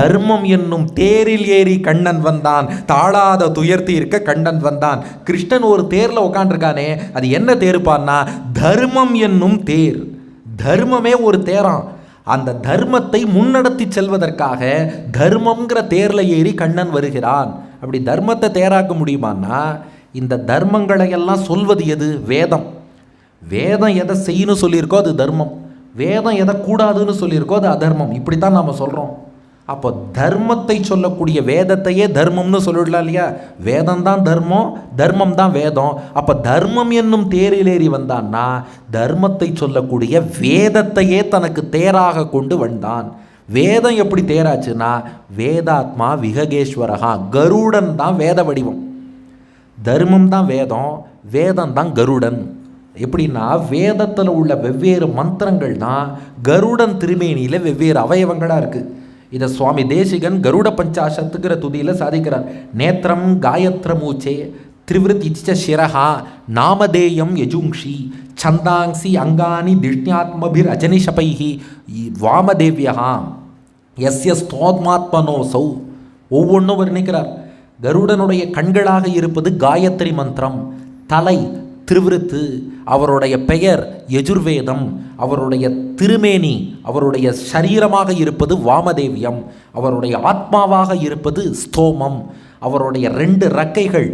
தர்மம் என்னும் தேரில் ஏறி கண்ணன் வந்தான், தாழாத துயர் தீர்க்க கண்ணன் வந்தான். கிருஷ்ணன் ஒரு தேரில் உட்காண்டிருக்கானே, அது என்ன தேருப்பான்னா தர்மம் என்னும் தேர். தர்மமே ஒரு தேரான். அந்த தர்மத்தை முன்னெடுத்து செல்வதற்காக தர்மம்ங்கிற தேரில் ஏறி கண்ணன் வருகிறான். அப்படி தர்மத்தை தேராக்க முடியுமான்னா இந்த தர்மங்களை எல்லாம் சொல்வது எது? வேதம். வேதம் எதை செய்யணும் சொல்லியிருக்கோ அது தர்மம், வேதம் எதை கூடாதுன்னு சொல்லியிருக்கோ அது அதர்மம். இப்படித்தான் நாம் சொல்கிறோம். அப்போ தர்மத்தை சொல்லக்கூடிய வேதத்தையே தர்மம்னு சொல்லிடலாம் இல்லையா? வேதம் தான் தர்மம், தர்மம் தான் வேதம். அப்போ தர்மம் என்னும் தேரிலேறி வந்தான்னா தர்மத்தை சொல்லக்கூடிய வேதத்தையே தனக்கு தேராக கொண்டு வந்தான். வேதம் எப்படி தேராச்சுன்னா வேதாத்மா விஹகேஸ்வரகா, கருடன் தான் வேத வடிவம். தர்மம் தான் வேதம், வேதம் தான் கருடன். எப்படின்னா வேதத்தில் உள்ள வெவ்வேறு மந்திரங்கள் தான் கருடன் திருமேனியில் வெவ்வேறு அவயவங்களாக இருக்குது. இதை சுவாமி தேசிகன் கருட பஞ்சாசத்துங்கிற துதியில் சாதிக்கிறார். நேத்திரம் காயத்ர மூச்சே திரிவிருத்திச்ச சிரஹா நாமதேயம் யஜுங்ஷி சந்தாங்சி அங்கானி திஷ்ணியாத்மபிர் அஜனிஷபைஹி வாமதேவியா எஸ்ய ஸ்தோத்மாத்மனோசௌ. ஒவ்வொன்றும் வர்ணிக்கிறார். கருடனுடைய கண்களாக இருப்பது காயத்ரி மந்திரம், தலை திருவிருத்து, அவருடைய பெயர் யஜுர்வேதம், அவருடைய திருமேனி அவருடைய சரீரமாக இருப்பது வாமதேவியம், அவருடைய ஆத்மாவாக இருப்பது ஸ்தோமம், அவருடைய 2 ரெக்கைகள்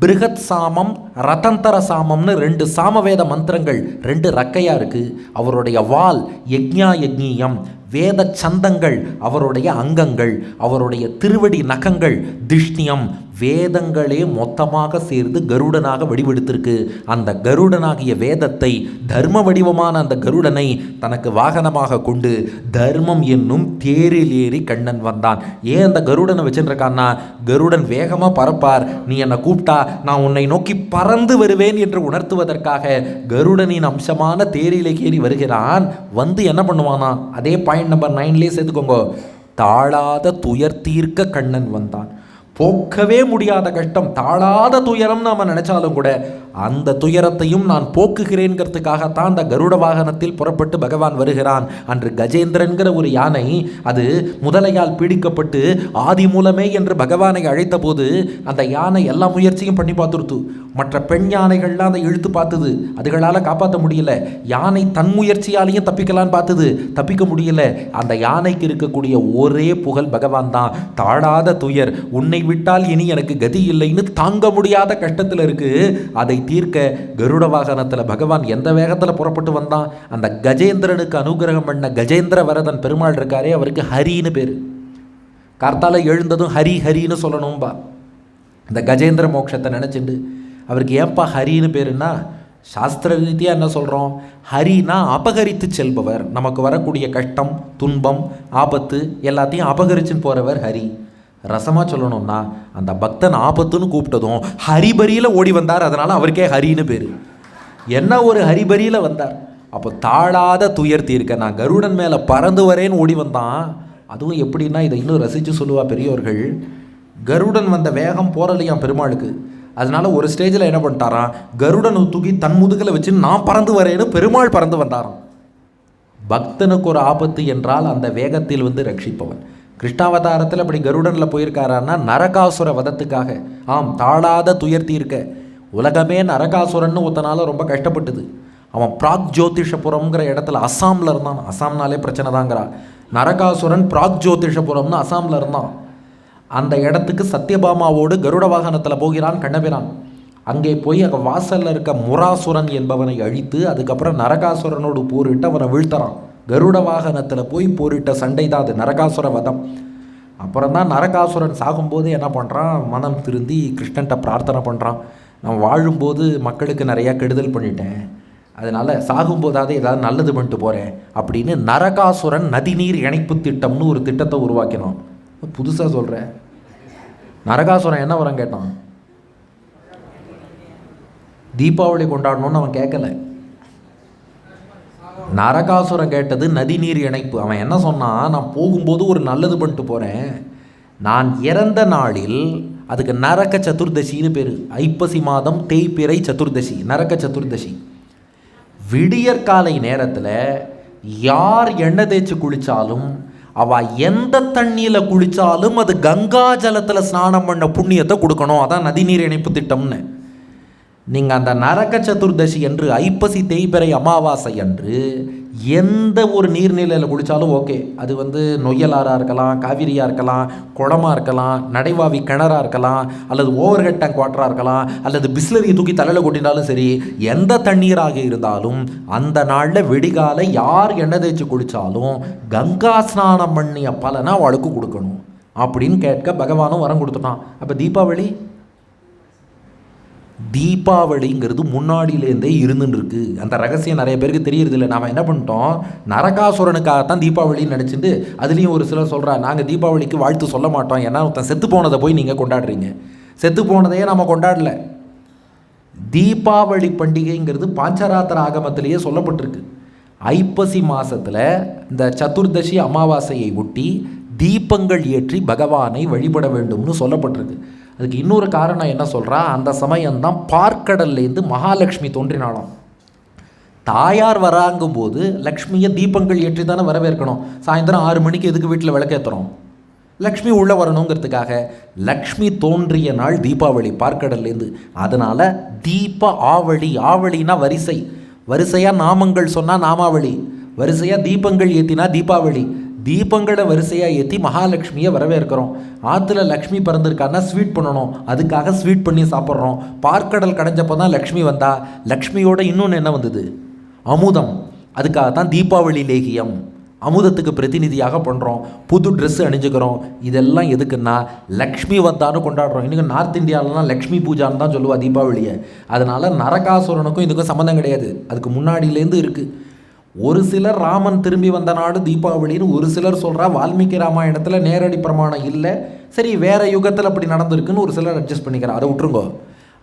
பிருகத் சாமம் ரதந்தர சாமம்னு 2 சாமவேத மந்திரங்கள் 2 ரெக்கையாக இருக்குது. அவருடைய வால் யக்ஞா யக்ஞீயம், வேத சந்தங்கள் அவருடைய அங்கங்கள், அவருடைய திருவடி நகங்கள் திஷ்ணியம், வேதங்களே மொத்தமாக சேர்ந்து கருடனாக வடிவெடுத்திருக்கு. அந்த கருடனாகிய வேதத்தை, தர்ம வடிவமான அந்த கருடனை தனக்கு வாகனமாக கொண்டு தர்மம் என்னும் தேரில் ஏறி கண்ணன் வந்தான். ஏன் அந்த கருடனை வச்சுருக்கான்னா கருடன் வேகமாக பறப்பார், நீ என்னை கூப்பிட்டா நான் உன்னை நோக்கி பறந்து வருவேன் என்று உணர்த்துவதற்காக கருடனின் அம்சமான தேரிலே ஏறி வருகிறான். வந்து என்ன பண்ணுவானா, அதே பாயிண்ட் நம்பர் 9 சேர்த்துக்கோங்க. தாழாத துயர் தீர்க்க கண்ணன் வந்தான். போக்கவே முடியாத கஷ்டம், தாழாத துயரம் நாம் நினைச்சாலும் கூட அந்த துயரத்தையும் நான் போக்குகிறேன்கிறதுக்காகத்தான் அந்த கருட வாகனத்தில் புறப்பட்டு பகவான் வருகிறான். அன்று கஜேந்திரன்கிற ஒரு யானை அது முதலையால் பீடிக்கப்பட்டு ஆதி மூலமே என்று பகவானை அழைத்த போது அந்த யானை எல்லா முயற்சியும் பண்ணி பார்த்துருத்து. மற்ற பெண் யானைகள்லாம் அதை இழுத்து பார்த்துது, அதுகளால் காப்பாற்ற முடியல. யானை தன் முயற்சியாலையும் தப்பிக்கலான்னு பார்த்தது, தப்பிக்க முடியல. அந்த யானைக்கு இருக்கக்கூடிய ஒரே புகழ் பகவான் தான். தாழாத துயர், உன்னை விட்டால் இனி எனக்கு கதி இல்லைன்னு தாங்க முடியாத கஷ்டத்தில் இருக்கு. அதை தீர்க்க கருட வாகனத்தில் பகவான் எந்த வேகத்தில் புறப்பட்டு வந்தான்? அந்த கஜேந்திரனுக்கு அனுகிரகம் பண்ண கஜேந்திர வரதன் பெருமாள் இருக்காரே, அவருக்கு ஹரின்னு பேர். கார்த்தால எழுந்ததும் ஹரி ஹரின்னு சொல்லணும்பா. இந்த கஜேந்திர மோட்சத்தை நினச்சிண்டு அவருக்கு ஏன்பா ஹரின்னு பேருன்னா, சாஸ்திர ரீதியாக என்ன சொல்கிறோம்? ஹரினா அபகரித்து செல்பவர். நமக்கு வரக்கூடிய கஷ்டம் துன்பம் ஆபத்து எல்லாத்தையும் அபகரிச்சுன்னு போகிறவர் ஹரி. ரசமாக சொல்லணும்னா அந்த பக்தன் ஆபத்துன்னு கூப்பிட்டதும் ஹரிபரியில் ஓடி வந்தார், அதனால் அவருக்கே ஹரின்னு பேர். என்ன ஒரு ஹரிபரியில் வந்தார். அப்போ தாழாத துயர் தீர்க்க நான் கருடன் மேலே பறந்து வரேன்னு ஓடி வந்தான். அதுவும் எப்படின்னா இதை இன்னும் ரசித்து சொல்லுவா பெரியவர்கள். கருடன் வந்த வேகம் போரலையாம் பெருமாளுக்கு. அதனால ஒரு ஸ்டேஜில் என்ன பண்ணிட்டாராம், கருடனை தூக்கி தன் முதுகில் வச்சு நான் பறந்து வரேன்னு பெருமாள் பறந்து வந்தாராம். பக்தனுக்கு ஒரு ஆபத்து என்றால் அந்த வேகத்தில் வந்து ரட்சிப்பவன். கிருஷ்ணாவதாரத்தில் அப்படி கருடனில் போயிருக்காரான்னா நரகாசுர வதத்துக்காக. ஆம், தாழாத துயர் தீர்க்க. உலகமே நரகாசுரன்னு ஒருத்தனால ரொம்ப கஷ்டப்பட்டுது. அவன் பிராக் ஜோதிஷபுரம்ங்கிற இடத்துல அசாமில் இருந்தான். அசாம்னாலே பிரச்சனை தாங்கிறா. நரகாசுரன் பிராக் ஜோதிஷபுரம்னு அசாமில் இருந்தான். அந்த இடத்துக்கு சத்யபாமாவோடு கருட வாகனத்தில் போகிறான் கண்ணபிரான். அங்கே போய் அங்கே வாசலில் இருக்க முராசுரன் என்பவனை அழித்து அதுக்கப்புறம் நரகாசுரனோடு போரிட்டு அவனை வீழ்த்தறான். கருட வாகனத்தில் போய் போரிட்ட சண்டை தான் அது, நரகாசுர வதம். அப்புறம் தான் நரகாசுரன் சாகும்போது என்ன பண்ணுறான், மனம் திருந்தி கிருஷ்ணன்ட்ட பிரார்த்தனை பண்ணுறான். நான் வாழும்போது மக்களுக்கு நிறையா கெடுதல் பண்ணிட்டேன், அதனால் சாகும்போதாவது ஏதாவது நல்லது பண்ணிட்டு போகிறேன் அப்படின்னு நரகாசுரன் நதிநீர் இணைப்பு திட்டம்னு ஒரு திட்டத்தை உருவாக்கினான். புதுசாக சொல்கிறேன். நரகாசுரன் என்ன வரம் கேட்டான்? தீபாவளி கொண்டாடணும்னு அவன் கேட்கல. நரகாசுரன் கேட்டது நதிநீர் இணைப்பு. அவன் என்ன சொன்னான், நான் போகும்போது ஒரு நல்லது பண்ணிட்டு போகிறேன், நான் இறந்த நாளில், அதுக்கு நரக சதுர்தசின்னு பேர், ஐப்பசி மாதம் தேய்பிறை சதுர்தசி, நரக சதுர்தசி. விடியற்காலை நேரத்தில் யார் எண்ணெய் தேய்ச்சி குளித்தாலும் அவள் எந்த தண்ணியில் குளித்தாலும் அது கங்கா ஜலத்தில் ஸ்நானம் பண்ண புண்ணியத்தை கொடுக்கணும். அதான் நதிநீர் இணைப்பு திட்டம்னு. நீங்கள் அந்த நரக சதுர்தசி என்று, ஐப்பசி தேய்பிறை அமாவாசை அன்று எந்த ஒரு நீர்நிலையில் குளித்தாலும் ஓகே. அது நொய்யலாறாக இருக்கலாம், காவிரியாக இருக்கலாம், குளமாக இருக்கலாம், நடைவாவி கிணறாக இருக்கலாம், அல்லது ஓவர் ஹெட் டேங்க் வாட்டராக இருக்கலாம், அல்லது பிஸ்லரியை தூக்கி தலையில் கொட்டினாலும் சரி, எந்த தண்ணீராக இருந்தாலும் அந்த நாளில் வெடிகாலை யார் எண்ணெய் தேய்ச்சி குளித்தாலும் கங்கா ஸ்நானம் பண்ணிய பலனை அவளுக்கு கொடுக்கணும் அப்படின்னு கேட்க பகவானும் வரம் கொடுத்துட்டான். அப்போ தீபாவளிங்கிறது முன்னாடியிலேருந்தே இருந்துருக்கு. அந்த ரகசியம் நிறைய பேருக்கு தெரியறதில்லை. நாம் என்ன பண்ணிட்டோம், நரகாசுரனுக்காகத்தான் தீபாவளின்னு நினச்சிட்டு அதுலேயும் ஒரு சிலர் சொல்கிறா நாங்கள் தீபாவளிக்கு வாழ்த்து சொல்ல மாட்டோம், ஏன்னா ஒருத்தன் செத்து போனதை போய் நீங்கள் கொண்டாடுறீங்க. செத்து போனதையே நம்ம கொண்டாடல. தீபாவளி பண்டிகைங்கிறது பாஞ்சராத்திர ஆகமத்திலேயே சொல்லப்பட்டிருக்கு. ஐப்பசி மாதத்தில் இந்த சதுர்தசி அமாவாசையை ஒட்டி தீபங்கள் ஏற்றி பகவானை வழிபட வேண்டும்னு சொல்லப்பட்டிருக்கு. அதுக்கு இன்னொரு காரணம் என்ன சொல்கிறா, அந்த சமயம்தான் பார்க்கடல்லேருந்து மகாலட்சுமி தோன்றினாலும். தாயார் வராங்கும்போது லக்ஷ்மியை தீபங்கள் ஏற்றி தானே வரவேற்கணும். சாயந்தரம் 6 மணிக்கு எதுக்கு வீட்டில் விளக்கேற்றுறோம்? லக்ஷ்மி உள்ளே வரணுங்கிறதுக்காக. லக்ஷ்மி தோன்றிய நாள் தீபாவளி பார்க்கடல்லேருந்து. அதனால் தீப ஆவளி, ஆவளினா வரிசை, வரிசையாக நாமங்கள் சொன்னால் நாமாவளி, வரிசையாக தீபங்கள் ஏற்றினா தீபாவளி. தீபங்களை வரிசையாக ஏற்றி மகாலட்சுமியை வரவேற்கிறோம். ஆற்றுல லக்ஷ்மி பிறந்திருக்காருன்னா ஸ்வீட் பண்ணணும், அதுக்காக ஸ்வீட் பண்ணி சாப்பிட்றோம். பார்க்கடல் கடைஞ்சப்போ தான் லக்ஷ்மி வந்தா. லக்ஷ்மியோட இன்னொன்று என்ன வந்தது? அமுதம். அதுக்காக தான் தீபாவளி லேகியம், அமுதத்துக்கு பிரதிநிதியாக பண்ணுறோம். புது ட்ரெஸ்ஸு அணிஞ்சுக்கிறோம். இதெல்லாம் எதுக்குன்னா லக்ஷ்மி வந்தான்னு கொண்டாடுறோம். இன்றைக்கி நார்த் இந்தியாவிலலாம் லக்ஷ்மி பூஜான்னு தான் சொல்லுவா தீபாவளியை. அதனால் நரகாசுரனுக்கும் இதுக்கும் சம்மந்தம் கிடையாது, அதுக்கு முன்னாடியிலேருந்து இருக்குது. ஒரு சிலர் ராமன் திரும்பி வந்த நாடு தீபாவளின்னு ஒரு சிலர் சொல்கிறா. வால்மீகி ராமாயணத்தில் நேரடி பிரமாணம் இல்லை, சரி வேறு யுகத்தில் அப்படி நடந்திருக்குன்னு ஒரு சிலர் அட்ஜஸ்ட் பண்ணிக்கிறா, அதை விட்டுருங்கோ.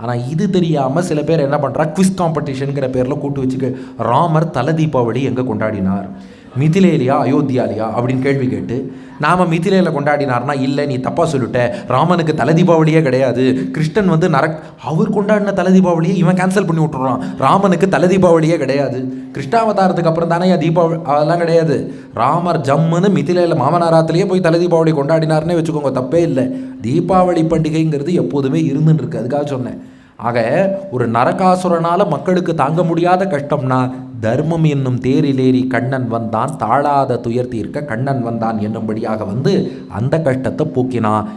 ஆனால் இது தெரியாமல் சில பேர் என்ன பண்ணுறா, குவிஸ் காம்படிஷனுங்கிற பேரில் கூட்டு வச்சுக்க ராமர் தலை தீபாவளி எங்கே கொண்டாடினார், மிதிலேலியா அயோத்தியாலியா அப்படின்னு கேள்வி கேட்டு நாம் மிதிலையில் கொண்டாடினார்னா இல்லை நீ தப்பாக சொல்லிட்ட, ராமனுக்கு தலை தீபாவளியே கிடையாது, கிருஷ்ணன் அவர் கொண்டாடின தலை தீபாவளியை இவன் கேன்சல் பண்ணி விட்டுறான், ராமனுக்கு தலை தீபாவளியே கிடையாது, கிருஷ்ணாவதாரத்துக்கு அப்புறம் தானே தீபாவளி, அதெல்லாம் கிடையாது. ராமர் ஜம்முன்னு மிதிலையில் மாமனாராத்திலேயே போய் தலை தீபாவளி கொண்டாடினார்னே வச்சுக்கோங்க, தப்பே இல்லை. தீபாவளி பண்டிகைங்கிறது எப்போதுமே இருந்துன்னு இருக்கு, அதுக்காக சொன்னேன். ஆக ஒரு நரகாசுரனால் மக்களுக்கு தாங்க முடியாத கஷ்டம்னா தர்மம் என்னும் தேரிலேறி கண்ணன் வந்தான், தாழாத துயர் தீர்க்க கண்ணன் வந்தான் என்னும்படியாக அந்த கஷ்டத்தை போக்கினான்.